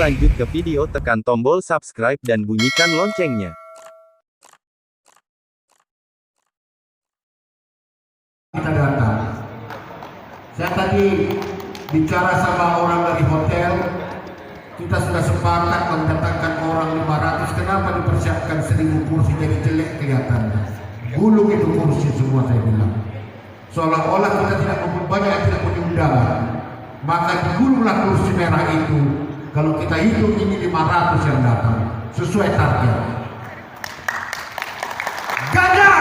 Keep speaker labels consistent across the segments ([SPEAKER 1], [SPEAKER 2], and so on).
[SPEAKER 1] lanjut ke video, tekan tombol subscribe dan bunyikan loncengnya.
[SPEAKER 2] Kita datang. Saya tadi bicara sama orang dari hotel, kita sudah sepakat mendatangkan orang 500. Kenapa dipersiapkan 1000 kursi jadi jelek kelihatannya? Gulung itu kursi semua, saya bilang. Seolah-olah kita tidak banyak yang tidak punya undangan. Maka digulunglah kursi merah itu. Kalau kita hitung ini 500 yang datang sesuai target. Ganjar!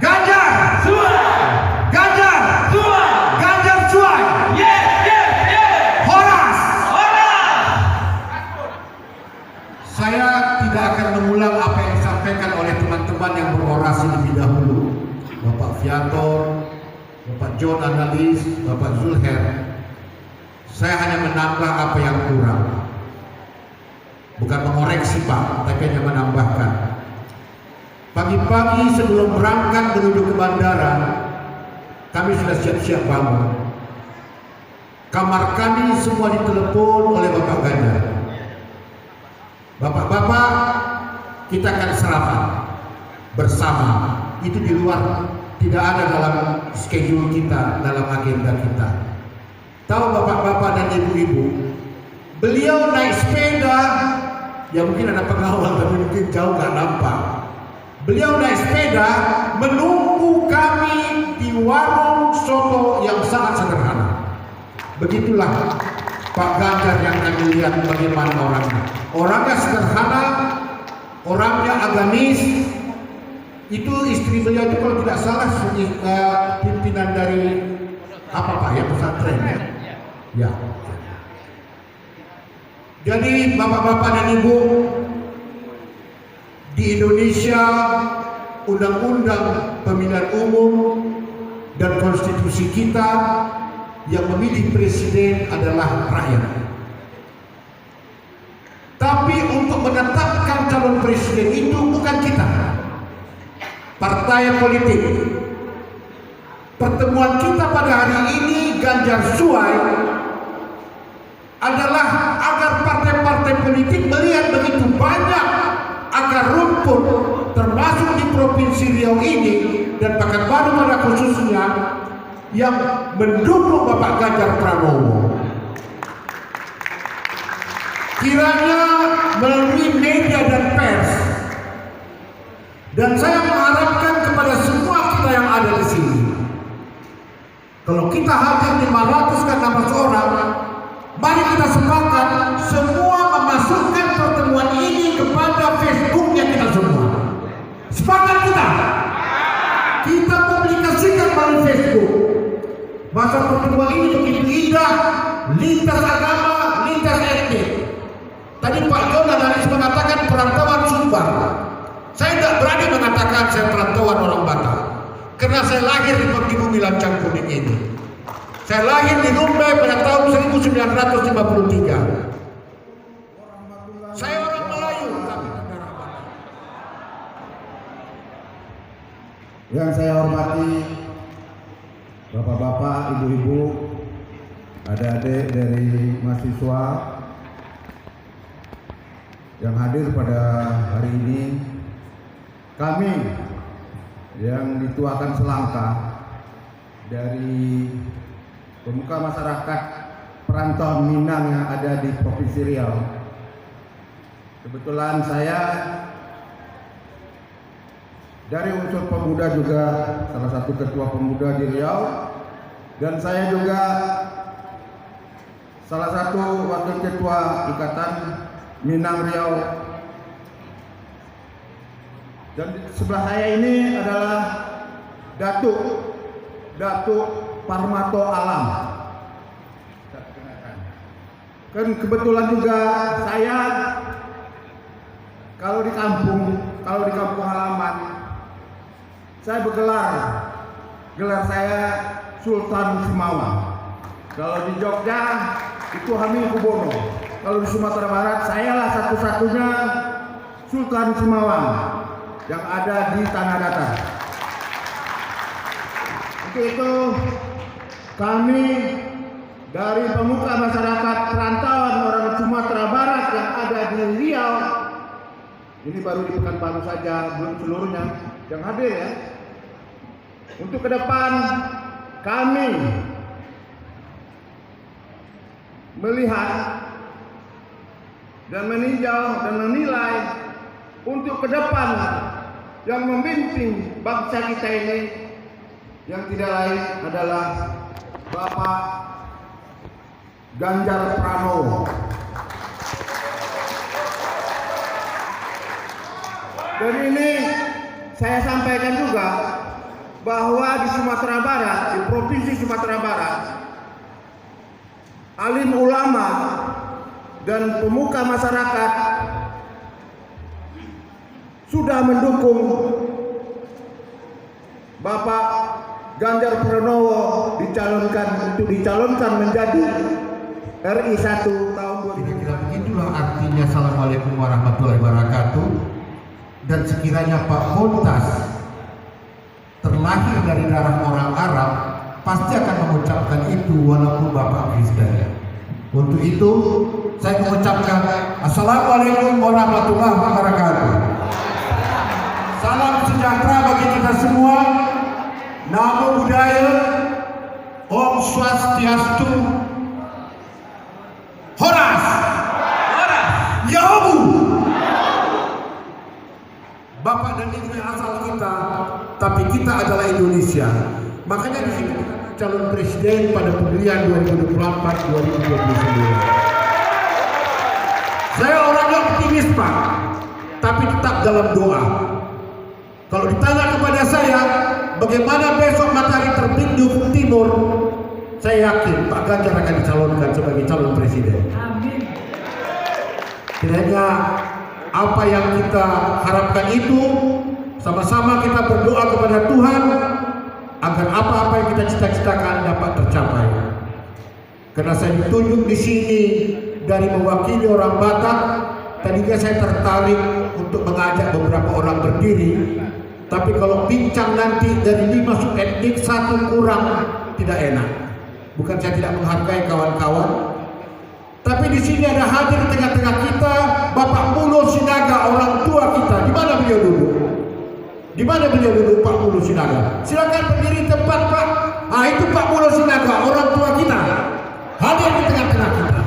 [SPEAKER 2] Ganjar! Ganjar! Ganjar Suai! Horas! Saya tidak akan mengulang apa yang disampaikan oleh teman-teman yang berorasi lebih dahulu. Bapak Viator, Bapak John Analis, Bapak Zulher. Saya hanya menambah apa yang kurang. Bukan mengoreksi Pak, tapi hanya menambahkan. Pagi-pagi sebelum berangkat menuju ke bandara, kami sudah siap-siap bangun. Kamar kami semua ditelepon oleh Bapak Ganjar. Bapak-bapak, kita akan sarapan bersama. Itu di luar, tidak ada dalam schedule kita, dalam agenda kita. Tahu bapak-bapak dan ibu-ibu, beliau naik sepeda, ya mungkin ada pengawal tapi mungkin jauh nggak nampak. Beliau naik sepeda menunggu kami di warung soto yang sangat sederhana. Begitulah Pak Ganjar yang kami lihat bagaimana orangnya. Orangnya sederhana, orangnya agamis. Itu istri beliau itu kalau tidak salah pimpinan dari apa Pak ya, pesantren ya. Ya. Jadi bapak-bapak dan ibu, di Indonesia undang-undang pemilihan umum dan konstitusi kita yang memilih presiden adalah rakyat. Tapi untuk menetapkan calon presiden itu bukan kita, partai politik. Pertemuan kita pada hari ini Ganjar Suai adalah agar partai-partai politik melihat begitu banyak akar rumput termasuk di Provinsi Riau ini dan Pekanbaru pada khususnya yang mendukung Bapak Ganjar Pranowo. Kiranya melalui media dan pers, dan saya mengharapkan kepada semua kita yang ada di sini, kalau kita hadir 500 ke 600 orang, mari kita sepakat semua memasukkan pertemuan ini kepada Facebooknya kita semua. Sepakat kita? Kita publikasikan melalui Facebook. Masa pertemuan ini begitu indah, lintas agama, lintas etnik. Tadi Pak John Analis mengatakan perantauan Sumbar. Saya tidak berani mengatakan saya perantauan orang Batak, karena saya lahir di bumi Lancang Kuning ini. Saya lahir di Lumbai pada tahun 1953. Saya orang Melayu, tapi darah Batak.
[SPEAKER 3] Yang saya hormati bapak-bapak, ibu-ibu, adik-adik dari mahasiswa yang hadir pada hari ini. Kami yang dituakan selangkah dari pemuka masyarakat perantauan Minang yang ada di Provinsi Riau. Kebetulan saya dari unsur pemuda juga, salah satu ketua pemuda di Riau, dan saya juga salah satu wakil ketua Ikatan Minang Riau. Dan di sebelah saya ini adalah Datuk Parmato Alam. Kan kebetulan juga saya kalau di kampung halaman saya gelar saya Sultan Simawang. Kalau di Jogja itu Hamengkubuwono. Kalau di Sumatera Barat sayalah satu-satunya Sultan Simawang yang ada di tanah datar. Untuk itu kami dari pemuka masyarakat perantauan orang Sumatera Barat yang ada di Riau. Ini baru di Pekanbaru saja, belum seluruhnya yang hadir ya. Untuk ke depan kami melihat dan meninjau dan menilai untuk ke depan yang membimbing bangsa kita ini yang tidak lain adalah Bapak Ganjar Pranowo. Dan ini saya sampaikan juga bahwa di Sumatera Barat, di Provinsi Sumatera Barat, alim ulama dan pemuka masyarakat sudah mendukung Bapak Ganjar Pranowo dicalonkan menjadi RI 1 tahun 2020.
[SPEAKER 2] Kira-kira begitulah artinya. Assalamualaikum warahmatullahi wabarakatuh. Dan sekiranya Pak Pontas terlahir dari darah orang Arab, pasti akan mengucapkan itu walaupun Bapak Kristen. Untuk itu saya mengucapkan Assalamualaikum warahmatullahi wabarakatuh. Salam sejahtera bagi kita semua. Namo Buddhaya, Om Swastiastu, Horas, Yahu. Bapak dan Ibu yang asal kita, tapi kita adalah Indonesia. Makanya di sini calon presiden pada pemilihan 2024-2029. Saya orangnya optimis Pak, tapi tetap dalam doa. Kalau ditanya kepada saya, bagaimana besok matahari terbit di ufuk timur, saya yakin Pak Ganjar akan dicalonkan sebagai calon presiden. Amin. Kiranya apa yang kita harapkan itu, sama-sama kita berdoa kepada Tuhan agar apa-apa yang kita cita-citakan dapat tercapai. Karena saya ditunjuk di sini dari mewakili orang Batak, tadinya saya tertarik untuk mengajak beberapa orang berdiri. Tapi kalau bincang nanti dari 5 subetnik 1 kurang, tidak enak. Bukan saya tidak menghargai kawan-kawan, tapi di sini ada hadir di tengah-tengah kita Bapak Mulo Sinaga, orang tua kita. Di mana beliau duduk? Di mana beliau duduk Pak Mulo Sinaga? Silakan berdiri tempat Pak. Ah, itu Pak Mulo Sinaga, orang tua kita, hadir di tengah-tengah kita.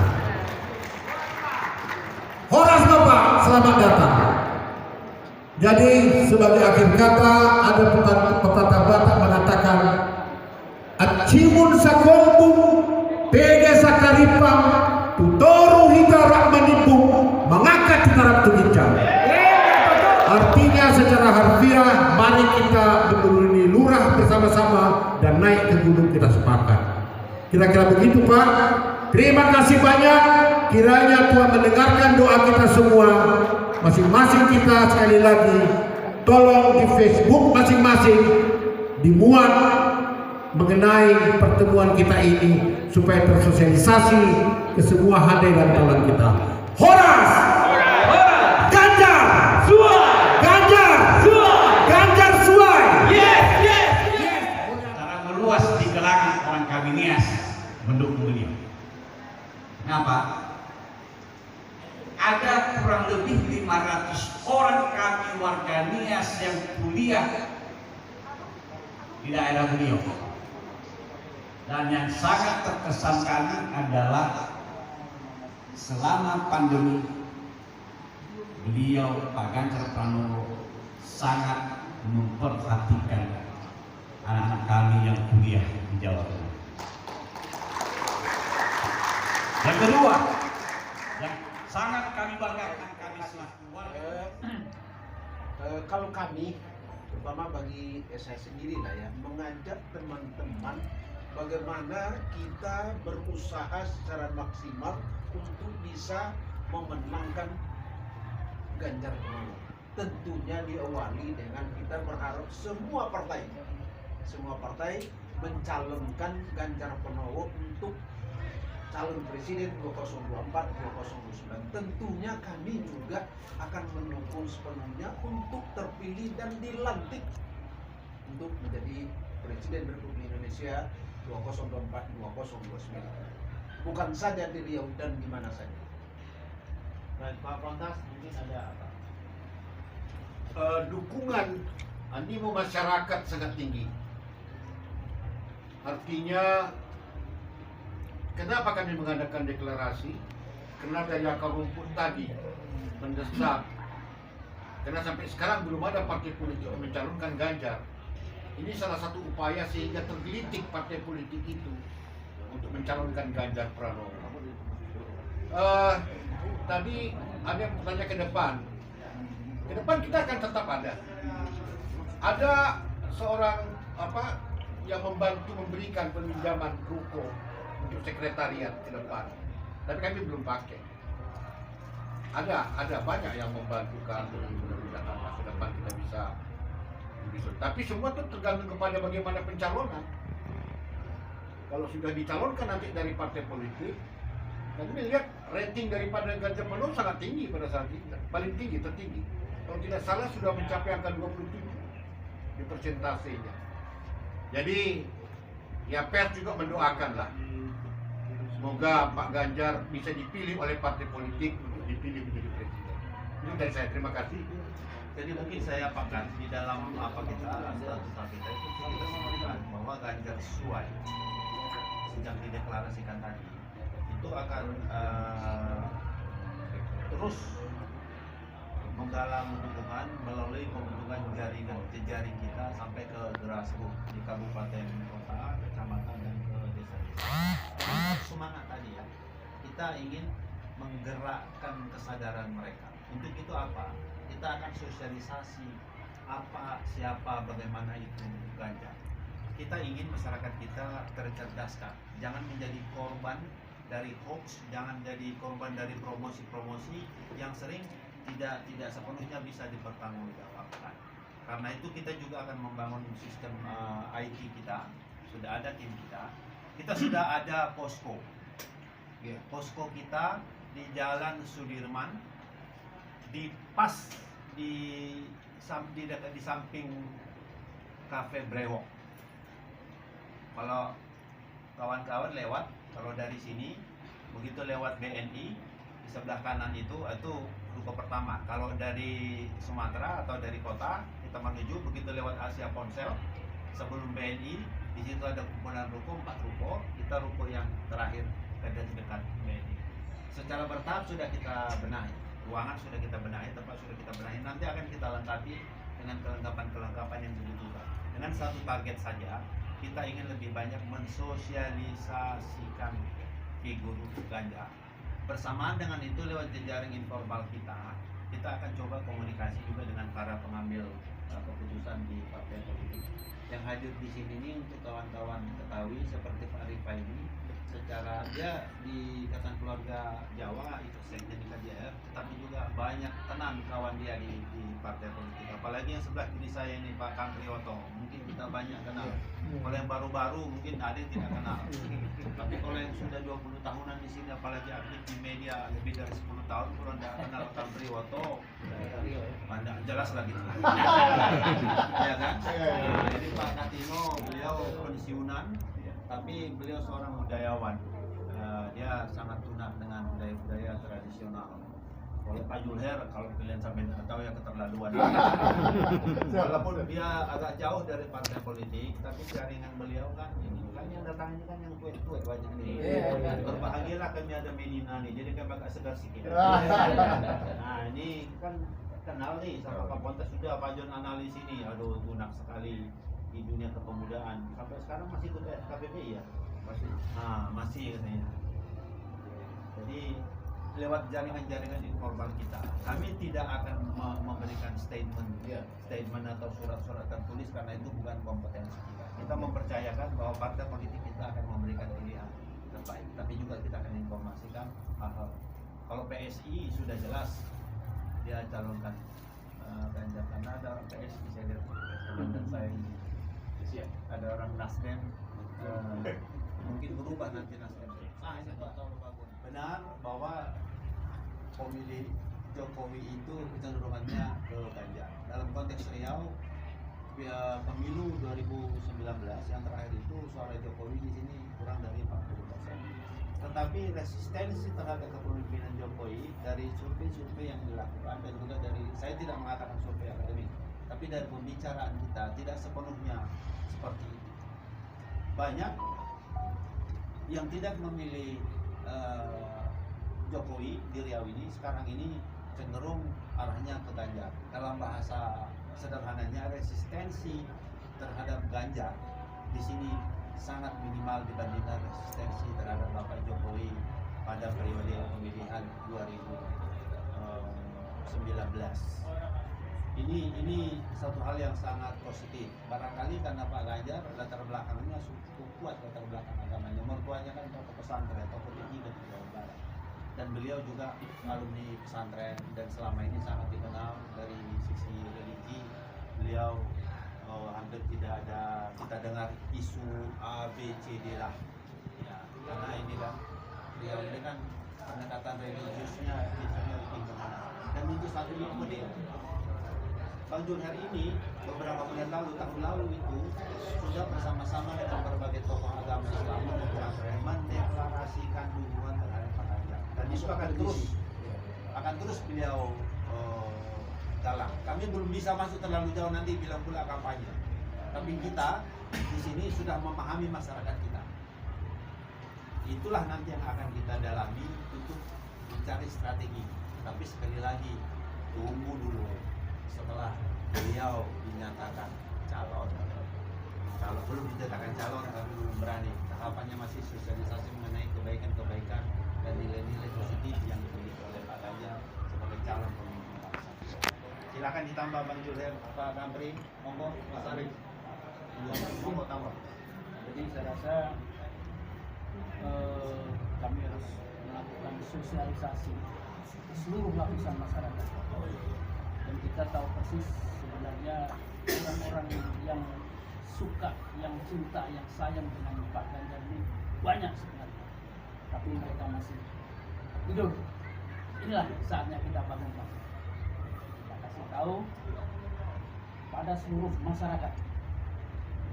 [SPEAKER 2] Horas Bapak, selamat datang. Jadi sebagai akhir kata, ada pepatah Batak mengatakan Acimun sakombung pege sakaripang tutoru hitarak manipung mengangkat hitarap tuginjang. Artinya secara harfiah, mari kita menuruni lurah bersama-sama dan naik ke gunung kita sepakat. Kira-kira begitu Pak. Terima kasih banyak. Kiranya Tuhan mendengarkan doa kita semua. Masing-masing kita sekali lagi tolong di Facebook masing-masing dimuat mengenai pertemuan kita ini supaya tersosialisasi ke semua hadir dan kawan kita. Horas, Ganjar, Ganjar, Ganjar Suai.
[SPEAKER 4] Yes. Secara meluas di kalangan orang kami Nias mendukung beliau. Kenapa? Ada kurang lebih 500 orang kami warga Nias yang kuliah di daerah beliau. Dan yang sangat terkesan kami adalah selama pandemi beliau Pak Ganjar Pranowo sangat memperhatikan anak-anak kami yang kuliah di Jawa Tengah. Yang kedua, yang sangat kami banggakan kami selaku warga.
[SPEAKER 5] Kalau kami, terutama bagi saya sendiri lah ya, mengajak teman-teman bagaimana kita berusaha secara maksimal untuk bisa memenangkan Ganjar Pranowo. Tentunya diawali dengan kita berharap semua partai mencalonkan Ganjar Pranowo untuk calon presiden 2024-2029. Tentunya kami juga akan mendukung sepenuhnya untuk terpilih dan dilantik untuk menjadi Presiden Republik Indonesia 2024-2029. bukan saja di Riau dan di mana saja.
[SPEAKER 4] Baik, Pak Pontas, mungkin ada apa?
[SPEAKER 2] Dukungan animo masyarakat sangat tinggi. Artinya, kenapa kami mengadakan deklarasi? Karena dari akar rumput tadi mendesak. Karena sampai sekarang belum ada partai politik yang mencalonkan Ganjar. Ini salah satu upaya sehingga tergelitik partai politik itu untuk mencalonkan Ganjar Pranowo. Tadi ada yang bertanya ke depan. Ke depan kita akan tetap ada. Ada seorang yang membantu memberikan peminjaman ruko untuk sekretariat ke depan. Tapi kami belum pakai. Ada banyak yang membantu kami, mudah-mudahan ke depan kita bisa. Tapi semua itu tergantung kepada bagaimana pencalonan. Kalau sudah dicalonkan nanti dari partai politik, kami lihat rating daripada Ganjar Pranowo sangat tinggi pada saat itu, paling tinggi, tertinggi. Kalau tidak salah sudah mencapai angka 27 di persentasenya. Jadi ya pers juga mendoakanlah. Semoga Pak Ganjar bisa dipilih oleh partai politik untuk dipilih menjadi presiden. Itu dari saya, terima kasih.
[SPEAKER 4] Jadi mungkin saya apakan di dalam apa kita statuta kita itu kita mengatakan bahwa Ganjar sesuai sejak dideklarasikan tadi itu akan terus menggalang dukungan melalui pembentukan jejaring kita sampai ke grassroots di kabupaten, kota, kecamatan dan ke desa-desa. Semangat tadi ya, kita ingin menggerakkan kesadaran mereka. Untuk itu apa? Kita akan sosialisasi apa, siapa, bagaimana itu Ganjar. Kita ingin masyarakat kita tercerdaskan, jangan menjadi korban dari hoax, jangan jadi korban dari promosi-promosi yang sering tidak sepenuhnya bisa dipertanggungjawabkan. Karena itu kita juga akan membangun sistem IT kita, sudah ada tim kita. Kita sudah ada posko. Posko kita di Jalan Sudirman, di samping Cafe Brewok. Kalau kawan-kawan lewat, kalau dari sini begitu lewat BNI di sebelah kanan itu ruko pertama. Kalau dari Sumatera atau dari kota kita menuju begitu lewat Asia Ponsel sebelum BNI, di situ ada kumpulan ruko, 4 ruko. Kita ruko yang terakhir ada di dekat BNI. Secara bertahap sudah kita benahi, ruangan sudah kita benahi, tempat sudah kita benahi. Nanti akan kita lengkapi dengan kelengkapan yang dibutuhkan. Dengan satu target saja, kita ingin lebih banyak mensosialisasikan figur Ganjar. Bersamaan dengan itu lewat jejaring informal kita akan coba komunikasi juga dengan para pengambil keputusan di partai politik yang hadir di sini ini. Untuk kawan-kawan ketahui seperti Pak Rifa ini, secara dia di Ikatan Keluarga Jawa itu sekjen di KJR, tetapi juga banyak tenan kawan dia di partai politik. Apalagi yang sebelah kiri saya ini Pak Kang Priyoto, mungkin kita banyak kenal. Kalau yang baru-baru mungkin ada yang tidak kenal. Tapi kalau yang sudah 20 tahunan di sini, apalagi aktif di media lebih dari 10 tahun, kalau tidak kenal Kang Priyoto, Anda jelas lagi. Ya kan? Jadi Pak Katino, beliau pensiunan, tapi beliau seorang budayawan. Dia sangat tunang dengan budaya-budaya tradisional. Kalau Pak Julher, kalau kalian sampai tahu ya keterlaluan. Walaupun dia agak jauh dari partai politik, tapi jaringan beliau kan ini kan yang datang ini kan yang tua-tua banyak nih. Berbahagialah kami ada Medina nih, jadi kami agak segar sedikit. Nah ini kan kenal nih sama Pak Pontas sudah, Pak John analis ini, aduh tunak sekali di dunia kepemudaan. Sampai sekarang masih ikut KPPI ya? Masih. Nah masih katanya. Jadi lewat jaringan-jaringan informal kita, kami tidak akan memberikan statement atau surat-surat tertulis karena itu bukan kompetensi kita. Kita mempercayakan bahwa partai politik kita akan memberikan pilihan terbaik, tapi juga kita akan informasikan hal-hal. Kalau PSI sudah jelas dia calonkan Ganjar, karena ada orang PSI saya lihat dan saya ini ada orang Nasdem, mungkin berubah nanti Nasdem. Ini benar bahwa pemilih Jokowi itu kecenderungannya ke Ganjar. Dalam konteks Riau pemilu 2019 yang terakhir itu suara Jokowi di sini kurang dari 40%. Tetapi resistensi terhadap kepemimpinan Jokowi dari survei-survei yang dilakukan dan juga dari, saya tidak mengatakan survei akademik, tapi dari pembicaraan kita tidak sepenuhnya seperti itu. Banyak yang tidak memilih Jokowi di Riau ini sekarang ini cenderung arahnya ke Ganjar. Dalam bahasa sederhananya, resistensi terhadap Ganjar di sini sangat minimal dibandingkan resistensi terhadap Bapak Jokowi pada periode pemilihan 2019. Ini satu hal yang sangat positif. Barangkali karena Pak Ganjar latar belakangnya cukup kuat, latar belakang agamanya. Mertuanya kan tokoh pesantren, tokoh tinggi di Jawa Barat. Dan beliau juga alumni pesantren dan selama ini sangat dikenal dari sisi religi. Beliau hampir tidak ada kita dengar isu A, B, C, D lah. Ya, karena ini kan beliau ini kan pendekatan religiusnya isunya lebih kemana. Dan itu satu model. Bang Jun hari ini beberapa bulan lalu, tahun lalu itu sudah bersama-sama dengan berbagai tokoh agama Islam mendeklarasikan dukungan terhadap Pak Ganjar. Dan itu akan terus beliau galang. Kami belum bisa masuk terlalu jauh nanti bilang pula kampanye. Tapi kita di sini sudah memahami masyarakat kita. Itulah nanti yang akan kita dalami untuk mencari strategi. Tapi sekali lagi tunggu dulu. Setelah beliau dinyatakan calon, kalau belum dinyatakan calon kami belum berani. Tahapannya masih sosialisasi mengenai kebaikan-kebaikan dan nilai-nilai positif yang dimiliki oleh Pak Ganjar sebagai calon pemimpin bangsa. Silakan ditambah Bang Julher, Pak Kamri, monggo Mas Arif, monggo tambah.
[SPEAKER 6] Jadi saya rasa kami harus melakukan sosialisasi ke seluruh lapisan masyarakat. Dan kita tahu persis sebenarnya orang-orang yang suka, yang cinta, yang sayang dengan Pak Ganjar ini banyak sebenarnya. Tapi mereka masih tidur. Inilah saatnya kita bangun bangsa. Kita kasih tahu pada seluruh masyarakat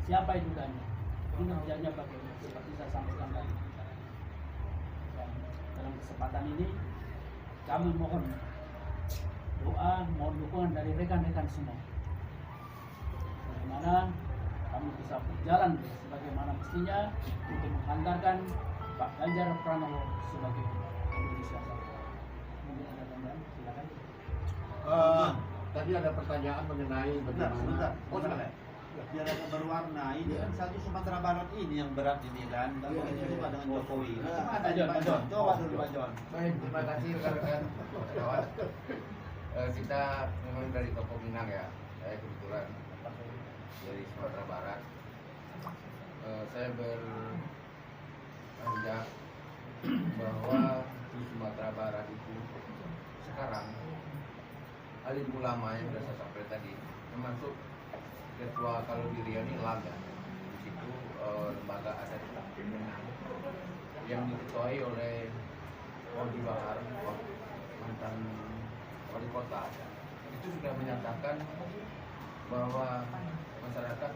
[SPEAKER 6] siapa itu Ganjar, kinerjanya bagaimana, seperti saya sampaikan tadi. Dan dalam kesempatan ini kami mohon doa, mohon dukungan dari rekan-rekan semua. Bagaimana kami bisa berjalan sebagaimana mestinya untuk menghantarkan Pak Ganjar Pranowo sebagai Indonesia Satu. Mungkin ada tambahan, silakan.
[SPEAKER 2] Tadi ada pertanyaan mengenai bagaimana.
[SPEAKER 4] Biar agak berwarna. Ini kan satu Sumatera Barat ini yang berat ini kan. Dan begitu juga dengan Jokowi. Ada Pak Jon. Coba dulu Pak Jon.
[SPEAKER 7] Baik, terima kasih rekan-rekan. Kita memang dari Toko Minang ya. Saya kebetulan dari Sumatera Barat. Saya beranjak bahwa di Sumatera Barat itu sekarang alim ulama yang sudah saya sampaikan tadi, termasuk ketua kalau di Riau ini Laga. Di situ lembaga adat Minang yang diketuai oleh Wadi Bahar, mantan wali kota, itu sudah menyatakan bahwa masyarakat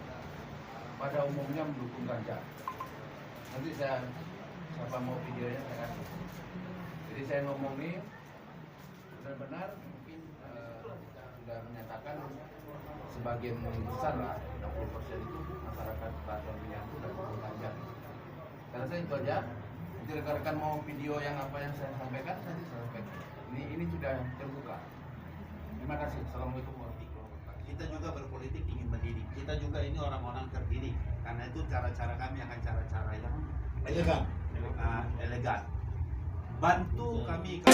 [SPEAKER 7] pada umumnya mendukung Ganjar. Nanti siapa mau videonya saya kasih. Jadi saya ngomong ini benar-benar mungkin sudah menyatakan sebagian besar lah, 60% itu masyarakat Baton Minang itu sudah mendukung Ganjar. Karena saya itu aja. Jadi rekan-rekan mau video yang apa yang saya sampaikan, nanti saya sampaikan. Ini sudah terbuka. Terima kasih. Assalamualaikum warahmatullahi wabarakatuh.
[SPEAKER 4] Kita juga berpolitik ingin mendidik. Kita juga ini orang-orang terdidik. Karena itu cara-cara kami akan cara-cara yang elegan. Bantu kami.